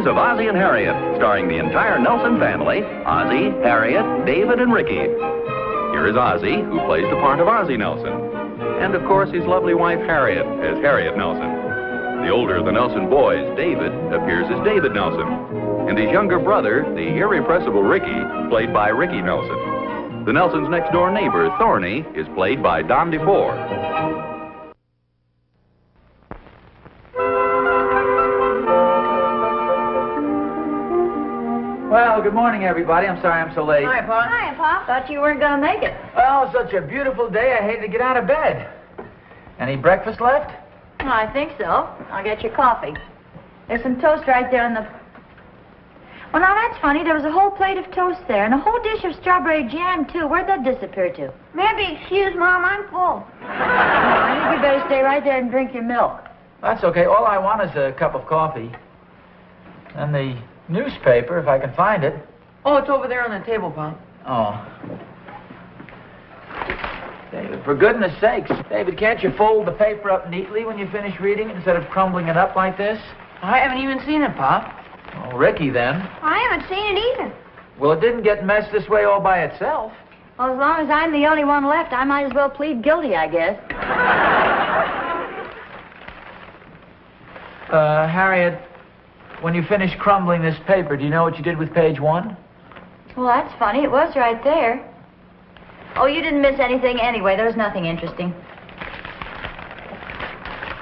Adventures of Ozzie and Harriet, starring the entire Nelson family, Ozzie, Harriet, David, and Ricky. Here is Ozzie, who plays the part of Ozzie Nelson. And, of course, his lovely wife, Harriet, as Harriet Nelson. The older of the Nelson boys, David, appears as David Nelson. And his younger brother, the irrepressible Ricky, played by Ricky Nelson. The Nelsons' next-door neighbor, Thorny, is played by Don DeFore. Well, good morning, everybody. I'm sorry I'm so late. Hi, Pop. Hi, Pop. Thought you weren't going to make it. Well, such a beautiful day, I hated to get out of bed. Any breakfast left? Well, I think so. I'll get your coffee. There's some toast right there in the... Well, now, that's funny. There was a whole plate of toast there, and a whole dish of strawberry jam, too. Where'd that disappear to? Maybe excuse, Mom, I'm full. I think you better stay right there and drink your milk. That's okay. All I want is a cup of coffee. And the newspaper, if I can find it. Oh, it's over there on the table, Pop. Oh. David, for goodness sakes. David, can't you fold the paper up neatly when you finish reading it instead of crumbling it up like this? I haven't even seen it, Pop. Oh, Ricky, then. I haven't seen it either. Well, it didn't get messed this way all by itself. Well, as long as I'm the only one left, I might as well plead guilty, I guess. Harriet, when you finish crumbling this paper, do you know what you did with page 1? Well, that's funny. It was right there. Oh, you didn't miss anything anyway. There was nothing interesting.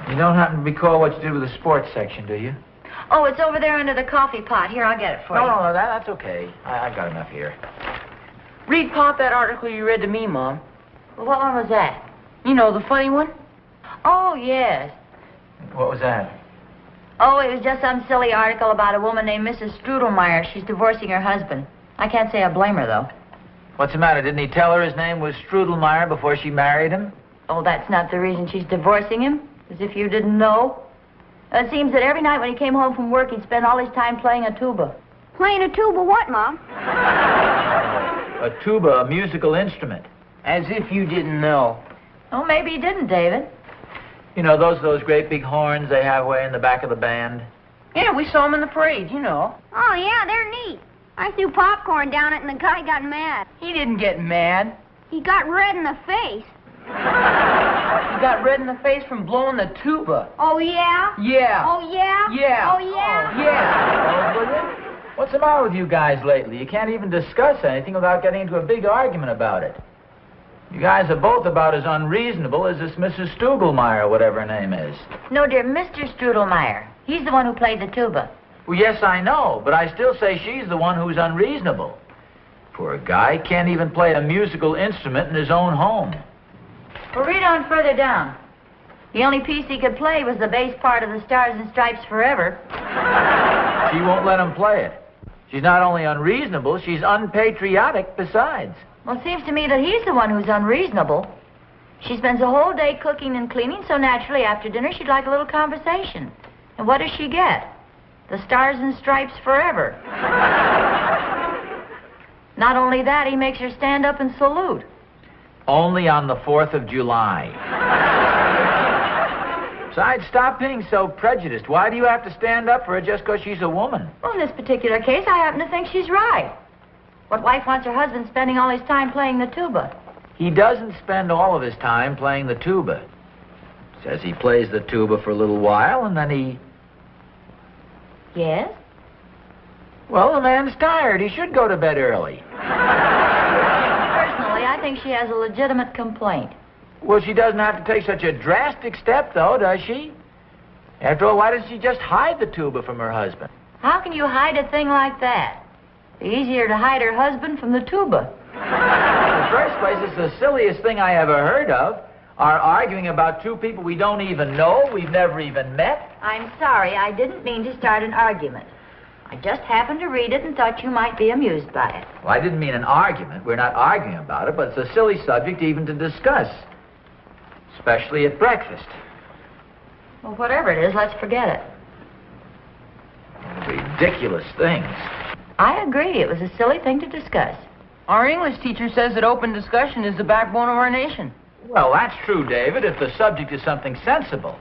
You don't happen to recall what you did with the sports section, do you? Oh, it's over there under the coffee pot. Here, I'll get it for you. No, that's okay. I've got enough here. Read Pop that article you read to me, Mom. Well, what one was that? You know, the funny one? Oh, yes. What was that? Oh, it was just some silly article about a woman named Mrs. Strudelmeyer. She's divorcing her husband. I can't say I blame her, though. What's the matter? Didn't he tell her his name was Strudelmeyer before she married him? Oh, that's not the reason she's divorcing him? As if you didn't know? It seems that every night when he came home from work, he'd spend all his time playing a tuba. Playing a tuba what, Mom? A tuba, a musical instrument. As if you didn't know. Oh, maybe he didn't, David. You know, those great big horns they have way in the back of the band? Yeah, we saw them in the parade, you know. Oh, yeah, they're neat. I threw popcorn down it and the guy got mad. He didn't get mad. He got red in the face. He got red in the face from blowing the tuba. Oh, yeah? Yeah. Oh, yeah? Yeah. Oh, yeah? Yeah. Oh, will you? What's the matter with you guys lately? You can't even discuss anything without getting into a big argument about it. You guys are both about as unreasonable as this Mrs. Strudelmeyer, whatever her name is. No, dear, Mr. Strudelmeyer. He's the one who played the tuba. Well, yes, I know, but I still say she's the one who's unreasonable. Poor guy can't even play a musical instrument in his own home. Well, read on further down. The only piece he could play was the bass part of the Stars and Stripes Forever. She won't let him play it. She's not only unreasonable, she's unpatriotic besides. Well, it seems to me that he's the one who's unreasonable. She spends the whole day cooking and cleaning, so naturally after dinner she'd like a little conversation. And what does she get? The Stars and Stripes Forever. Not only that, he makes her stand up and salute. Only on the 4th of July. Besides, stop being so prejudiced. Why do you have to stand up for her just because she's a woman? Well, in this particular case, I happen to think she's right. What wife wants her husband spending all his time playing the tuba? He doesn't spend all of his time playing the tuba. Says he plays the tuba for a little while, and then he... Yes? Well, the man's tired. He should go to bed early. Personally, I think she has a legitimate complaint. Well, she doesn't have to take such a drastic step, though, does she? After all, why doesn't she just hide the tuba from her husband? How can you hide a thing like that? It'd be easier to hide her husband from the tuba. In the first place, it's the silliest thing I ever heard of. Our arguing about two people we don't even know, we've never even met. I'm sorry, I didn't mean to start an argument. I just happened to read it and thought you might be amused by it. Well, I didn't mean an argument. We're not arguing about it, but it's a silly subject even to discuss. Especially at breakfast. Well, whatever it is, let's forget it. Ridiculous things. I agree. It was a silly thing to discuss. Our English teacher says that open discussion is the backbone of our nation. Well, that's true, David, if the subject is something sensible.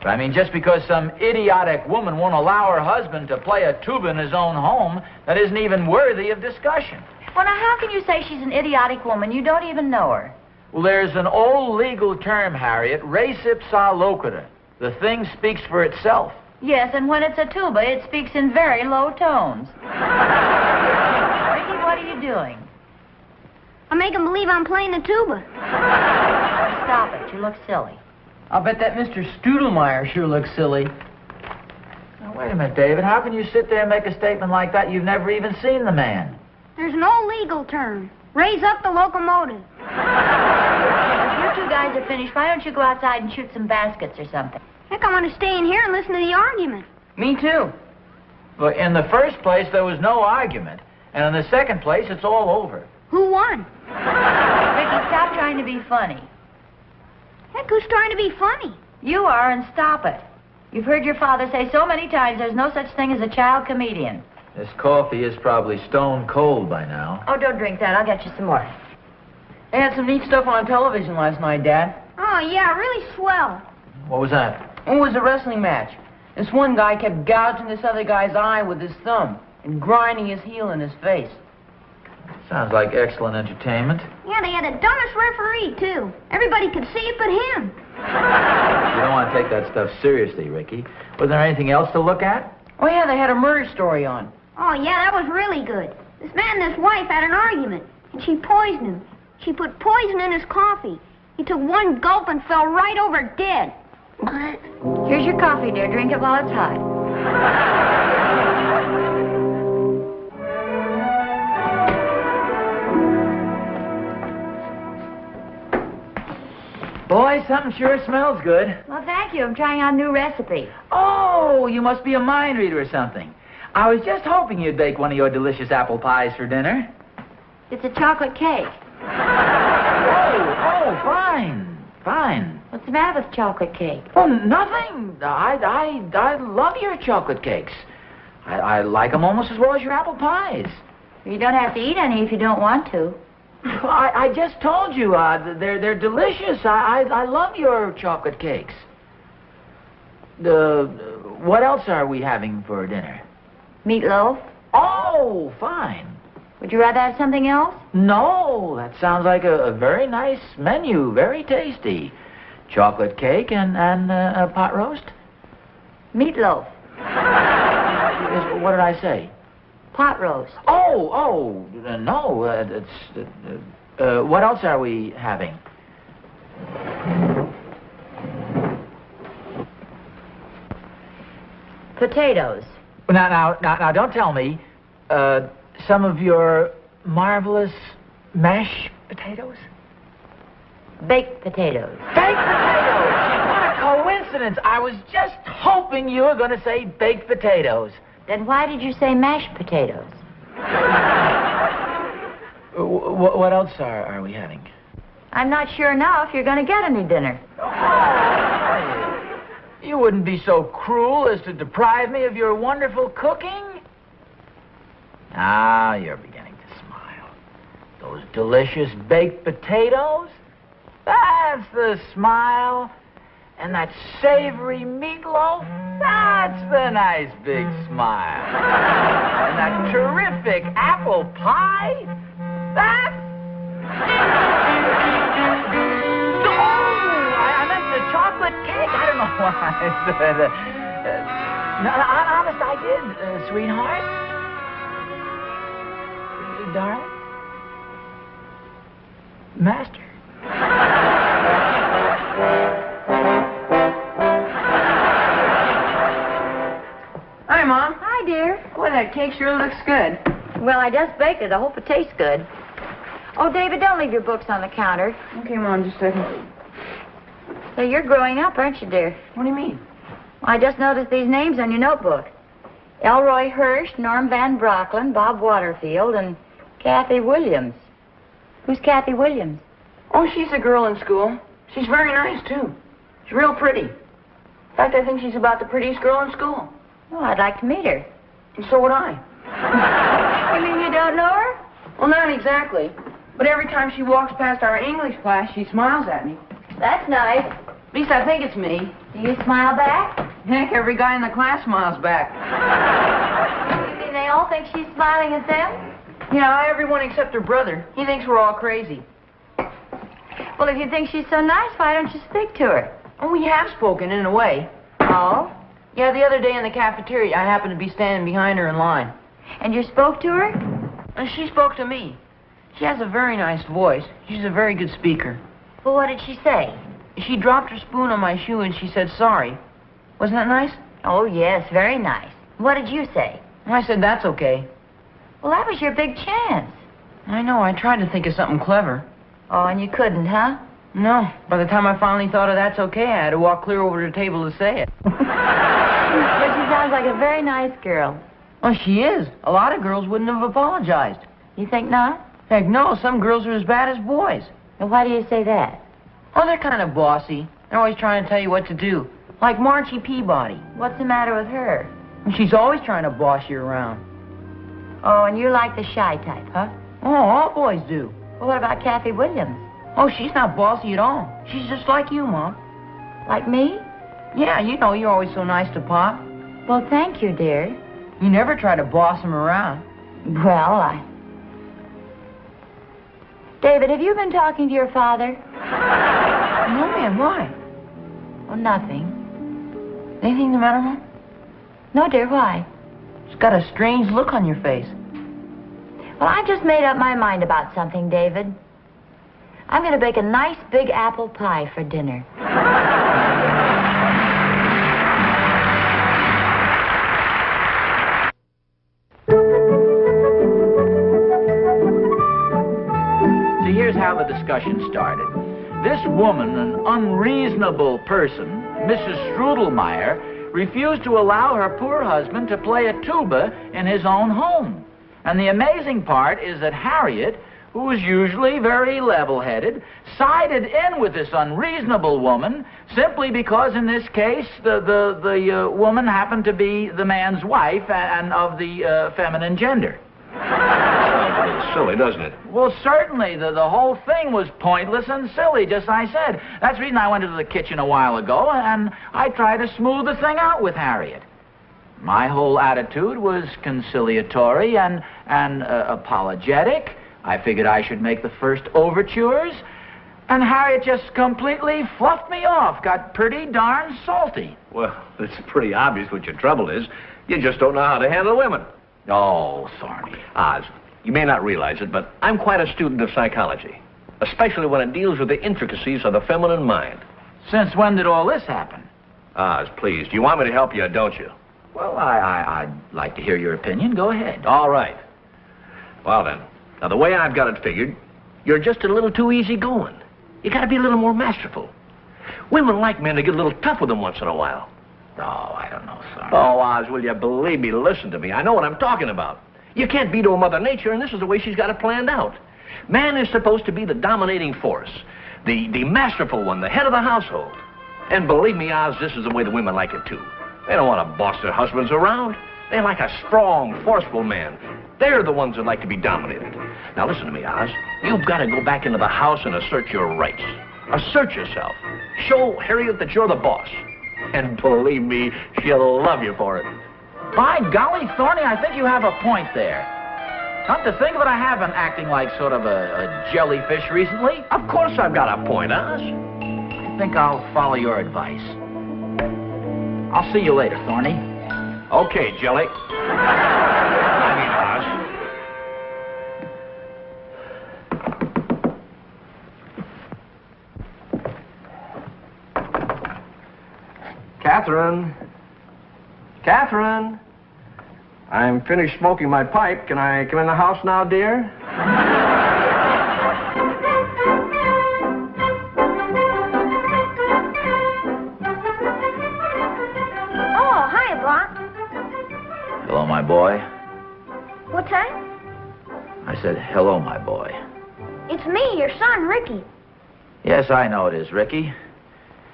But I mean, just because some idiotic woman won't allow her husband to play a tuba in his own home, that isn't even worthy of discussion. Well, now, how can you say she's an idiotic woman? You don't even know her. Well, there's an old legal term, Harriet, res ipsa loquitur. The thing speaks for itself. Yes, and when it's a tuba, it speaks in very low tones. Ricky, what are you doing? I make him believe I'm playing the tuba. Stop it. You look silly. I'll bet that Mr. Studelmeyer sure looks silly. Now, wait a minute, David. How can you sit there and make a statement like that? You've never even seen the man. There's an old legal term. Raise up the locomotive. If you two guys are finished, why don't you go outside and shoot some baskets or something? Heck, I want to stay in here and listen to the argument. Me too. Well, in the first place, there was no argument. And in the second place, it's all over. Who won? Ricky, stop trying to be funny. Heck, who's trying to be funny? You are, and stop it. You've heard your father say so many times there's no such thing as a child comedian. This coffee is probably stone cold by now. Oh, don't drink that. I'll get you some more. They had some neat stuff on television last night, Dad. Oh, yeah, really swell. What was that? It was a wrestling match. This one guy kept gouging this other guy's eye with his thumb and grinding his heel in his face. Sounds like excellent entertainment. Yeah, they had the dumbest referee, too. Everybody could see it but him. You don't want to take that stuff seriously, Ricky. Was there anything else to look at? Oh, yeah, they had a murder story on. Oh, yeah, that was really good. This man and his wife had an argument, and she poisoned him. She put poison in his coffee. He took one gulp and fell right over dead. Here's your coffee, dear. Drink it while it's hot. Boy, something sure smells good. Well, thank you. I'm trying out a new recipe. Oh, you must be a mind reader or something. I was just hoping you'd bake one of your delicious apple pies for dinner. It's a chocolate cake. Oh, fine. What's the matter with chocolate cake? Oh, nothing. I love your chocolate cakes. I like them almost as well as your apple pies. You don't have to eat any if you don't want to. I just told you, they're delicious. I love your chocolate cakes. What else are we having for dinner? Meatloaf? Oh, fine. Would you rather have something else? No, that sounds like a very nice menu, very tasty. Chocolate cake and a pot roast? Meatloaf. What did I say? Pot roast. No. What else are we having? Potatoes. Now, don't tell me. Some of your marvelous mashed potatoes? Baked potatoes. Baked potatoes! What a coincidence. I was just hoping you were going to say baked potatoes. Then why did you say mashed potatoes? What else are we having? I'm not sure now if you're going to get any dinner. You wouldn't be so cruel as to deprive me of your wonderful cooking? Now you're beginning to smile. Those delicious baked potatoes? That's the smile. And that savory meatloaf? That's the nice big smile. And that terrific apple pie? That's... I meant the chocolate cake. I don't know why I said that. No, honest, I did, sweetheart. Darling? Master? Hi, Mom. Hi, dear. Boy, that cake sure looks good. Well, I just baked it. I hope it tastes good. Oh, David, don't leave your books on the counter. Okay, Mom, just a second. So you're growing up, aren't you, dear? What do you mean? I just noticed these names on your notebook. Elroy Hirsch, Norm Van Brocklin, Bob Waterfield, and Kathy Williams. Who's Kathy Williams? Oh, she's a girl in school. She's very nice, too. She's real pretty. In fact, I think she's about the prettiest girl in school. Oh, I'd like to meet her. And so would I. You mean you don't know her? Well, not exactly. But every time she walks past our English class, she smiles at me. That's nice. At least I think it's me. Do you smile back? Heck, every guy in the class smiles back. You mean they all think she's smiling at them? Yeah, everyone except her brother. He thinks we're all crazy. Well, if you think she's so nice, why don't you speak to her? Oh, we have spoken, in a way. Oh? Yeah, the other day in the cafeteria, I happened to be standing behind her in line. And you spoke to her? And she spoke to me. She has a very nice voice. She's a very good speaker. Well, what did she say? She dropped her spoon on my shoe and she said sorry. Wasn't that nice? Oh, yes, very nice. What did you say? I said, that's okay. Well, that was your big chance. I know, I tried to think of something clever. Oh, and you couldn't, huh? No, by the time I finally thought of that's okay, I had to walk clear over to the table to say it. But she sounds like a very nice girl. Oh, she is. A lot of girls wouldn't have apologized. You think not? Heck, no, some girls are as bad as boys. And why do you say that? Oh, they're kind of bossy. They're always trying to tell you what to do. Like Marchie Peabody. What's the matter with her? She's always trying to boss you around. Oh, and you like the shy type, huh? Oh, all boys do. Well, what about Kathy Williams? Oh, she's not bossy at all. She's just like you, Mom. Like me? Yeah, you know, you're always so nice to Pop. Well, thank you, dear. You never try to boss him around. Well, David, have you been talking to your father? No, ma'am, why? Oh, nothing. Anything the matter, Mom? No, dear, why? It's got a strange look on your face. Well, I just made up my mind about something, David. I'm going to bake a nice big apple pie for dinner. See, here's how the discussion started. This woman, an unreasonable person, Mrs. Strudelmeyer, refused to allow her poor husband to play a tuba in his own home. And the amazing part is that Harriet, who was usually very level-headed, sided in with this unreasonable woman simply because, in this case, the woman happened to be the man's wife and of the feminine gender. Sounds a little silly, doesn't it? Well, certainly. The whole thing was pointless and silly, just as I said. That's the reason I went into the kitchen a while ago, and I tried to smooth the thing out with Harriet. My whole attitude was conciliatory and apologetic. I figured I should make the first overtures, and Harriet just completely fluffed me off, got pretty darn salty. Well, it's pretty obvious what your trouble is. You just don't know how to handle women. Oh, Thorny. Oz, you may not realize it, but I'm quite a student of psychology, especially when it deals with the intricacies of the feminine mind. Since when did all this happen? Oz, please, do you want me to help you or don't you? Well, I'd like to hear your opinion. Go ahead. All right. Well, then. Now, the way I've got it figured, you're just a little too easygoing. You got to be a little more masterful. Women like men to get a little tough with them once in a while. Oh, I don't know, son. Oh, Oz, will you believe me? Listen to me. I know what I'm talking about. You can't veto Mother Nature, and this is the way she's got it planned out. Man is supposed to be the dominating force, the masterful one, the head of the household. And believe me, Oz, this is the way the women like it, too. They don't want to boss their husbands around. They like a strong, forceful man. They're the ones that like to be dominated. Now, listen to me, Oz. You've got to go back into the house and assert your rights. Assert yourself. Show Harriet that you're the boss. And believe me, she'll love you for it. By golly, Thorny, I think you have a point there. Come to think of it, I have been acting like sort of a jellyfish recently. Of course I've got a point, Oz. I think I'll follow your advice. I'll see you later, Thorny. Okay, Jelly. I mean, Oz. Catherine. Catherine. I'm finished smoking my pipe. Can I come in the house now, dear? Oh, hi, Block. Hello, my boy. What's that? I said, hello, my boy. It's me, your son, Ricky. Yes, I know it is, Ricky.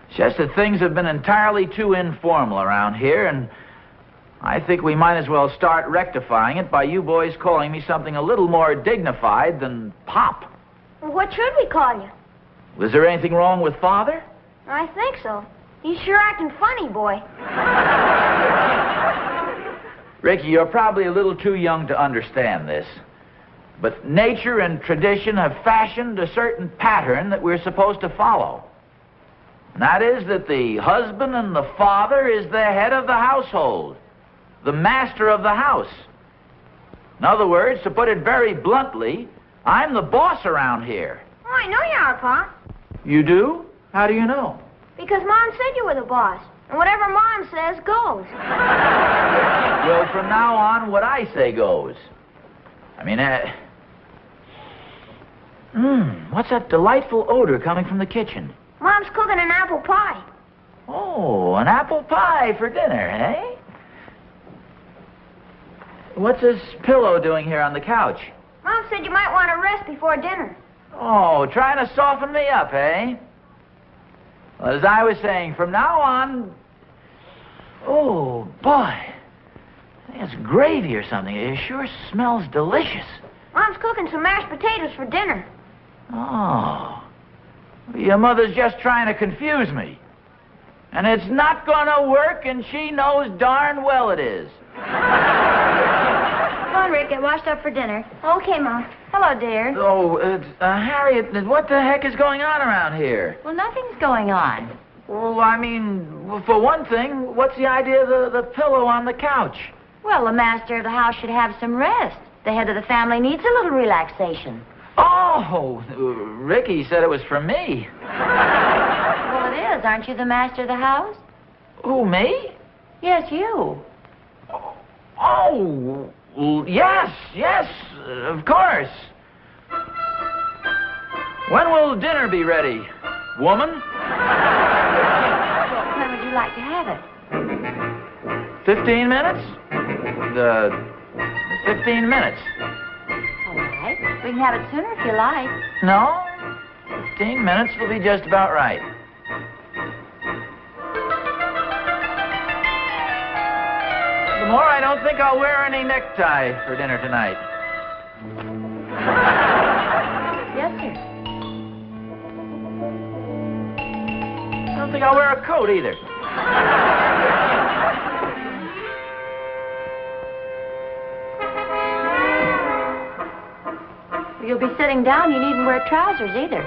It's just that things have been entirely too informal around here, and I think we might as well start rectifying it by you boys calling me something a little more dignified than Pop. Well, what should we call you? Was there anything wrong with Father? I think so. He's sure acting funny, boy. Ricky, you're probably a little too young to understand this. But nature and tradition have fashioned a certain pattern that we're supposed to follow. And that is that the husband and the father is the head of the household, the master of the house. In other words, to put it very bluntly, I'm the boss around here. Oh, I know you are, Pa. You do? How do you know? Because Mom said you were the boss. And whatever Mom says goes. Well, from now on, what I say goes. I mean, what's that delightful odor coming from the kitchen? Mom's cooking an apple pie. Oh, an apple pie for dinner, eh? What's this pillow doing here on the couch? Mom said you might want to rest before dinner. Oh, trying to soften me up, eh? Well, as I was saying, from now on... Oh, boy. I think it's gravy or something. It sure smells delicious. Mom's cooking some mashed potatoes for dinner. Oh. Your mother's just trying to confuse me. And it's not gonna work, and she knows darn well it is. Come on, Rick, get washed up for dinner. Okay, Mom. Hello, dear. Oh, Harriet, what the heck is going on around here? Well, nothing's going on. Well, I mean, for one thing, what's the idea of the pillow on the couch? Well, the master of the house should have some rest. The head of the family needs a little relaxation. Oh, Ricky said it was for me. Well, it is. Aren't you the master of the house? Who, me? Yes, you. Oh, yes, of course. When will dinner be ready, woman? Well, when would you like to have it? 15 minutes? 15 minutes. All right. We can have it sooner if you like. No, 15 minutes will be just about right. More, I don't think I'll wear any necktie for dinner tonight. Yes, sir. I don't think I'll wear a coat either. You'll be sitting down. You needn't wear trousers either.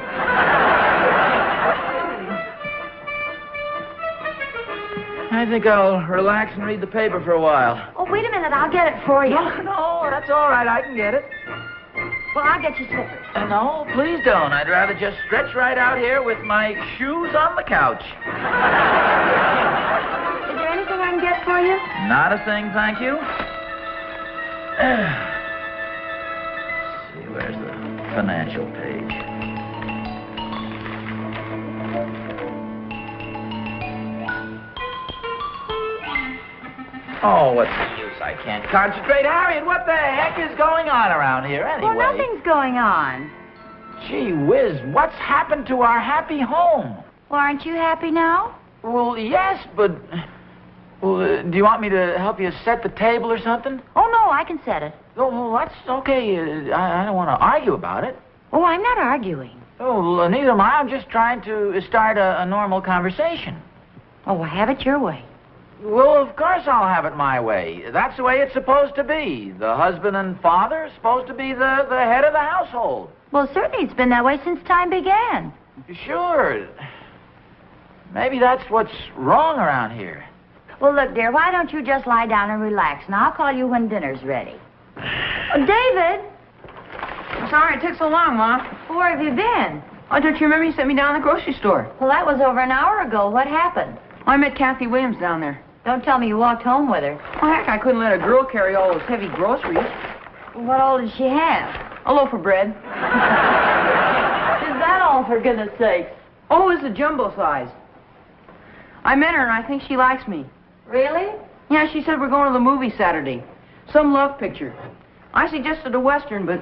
I think I'll relax and read the paper for a while. Oh, wait a minute. I'll get it for you. No, that's all right. I can get it. Well, I'll get you slippers. No, please don't. I'd rather just stretch right out here with my shoes on the couch. Is there anything I can get for you? Not a thing, thank you. Let's see, where's the financial page? Oh, what's the use? I can't concentrate. Harriet, what the heck is going on around here anyway? Well, nothing's going on. Gee whiz, what's happened to our happy home? Well, aren't you happy now? Well, yes, but... Well, do you want me to help you set the table or something? Oh, no, I can set it. Oh, well, that's okay. I don't want to argue about it. Oh, I'm not arguing. Oh, neither am I. I'm just trying to start a normal conversation. Oh, well, have it your way. Well, of course I'll have it my way. That's the way it's supposed to be. The husband and father are supposed to be the head of the household. Well, certainly it's been that way since time began. Sure. Maybe that's what's wrong around here. Well, look, dear, why don't you just lie down and relax, and I'll call you when dinner's ready. Oh, David! I'm sorry it took so long, Ma. Where have you been? Oh, don't you remember you sent me down to the grocery store? Well, that was over an hour ago. What happened? I met Kathy Williams down there. Don't tell me you walked home with her. Oh, heck, I couldn't let a girl carry all those heavy groceries. What all did she have? A loaf of bread. Is that all, for goodness sakes? Oh, it's a jumbo size. I met her, and I think she likes me. Really? Yeah, she said we're going to the movie Saturday. Some love picture. I suggested a Western, but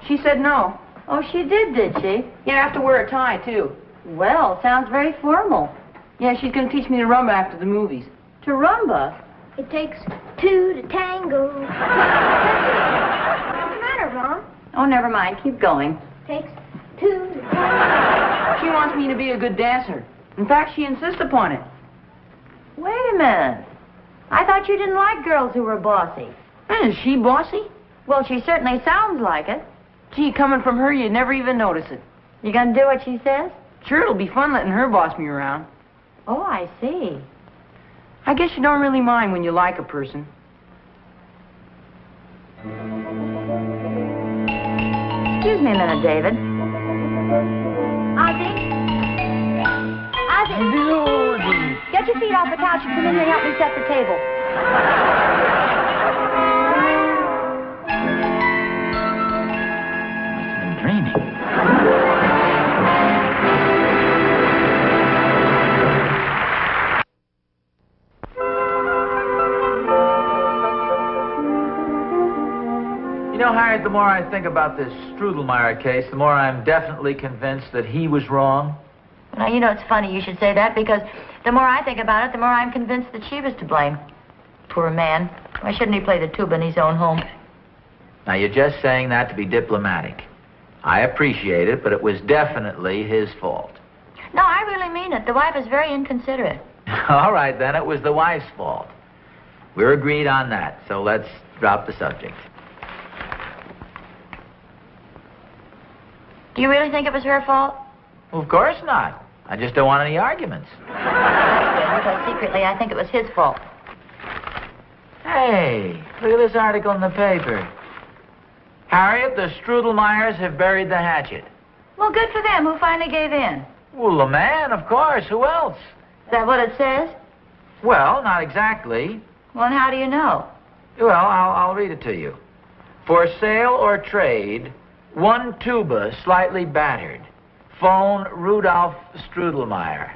she said no. Oh, she did she? Yeah, I have to wear a tie, too. Well, sounds very formal. Yeah, she's going to teach me to rumba after the movies. To rumba? It takes two to tango. What's the matter, Mom? Oh, never mind. Keep going. Takes two to tango. She wants me to be a good dancer. In fact, she insists upon it. Wait a minute. I thought you didn't like girls who were bossy. And is she bossy? Well, she certainly sounds like it. Gee, coming from her, you'd never even notice it. You gonna do what she says? Sure, it'll be fun letting her boss me around. Oh, I see. I guess you don't really mind when you like a person. Excuse me a minute, David. Ozzie? Ozzie? Get your feet off the couch and come in here and help me set the table. Must have been dreaming. You know, Harriet, the more I think about this Strudelmeyer case, the more I'm definitely convinced that he was wrong. Now, you know, it's funny you should say that, because the more I think about it, the more I'm convinced that she was to blame. Poor man. Why shouldn't he play the tuba in his own home? Now, you're just saying that to be diplomatic. I appreciate it, but it was definitely his fault. No, I really mean it. The wife is very inconsiderate. All right, then, it was the wife's fault. We're agreed on that, so let's drop the subject. Do you really think it was her fault? Well, of course not. I just don't want any arguments. Because secretly I think it was his fault. Hey, look at this article in the paper. Harriet, the Strudelmeyers have buried the hatchet. Well, good for them. Who finally gave in? Well, the man, of course. Who else? Is that what it says? Well, not exactly. Well, and how do you know? Well, I'll read it to you. For sale or trade, one tuba slightly battered. Phone Rudolph Strudelmeyer.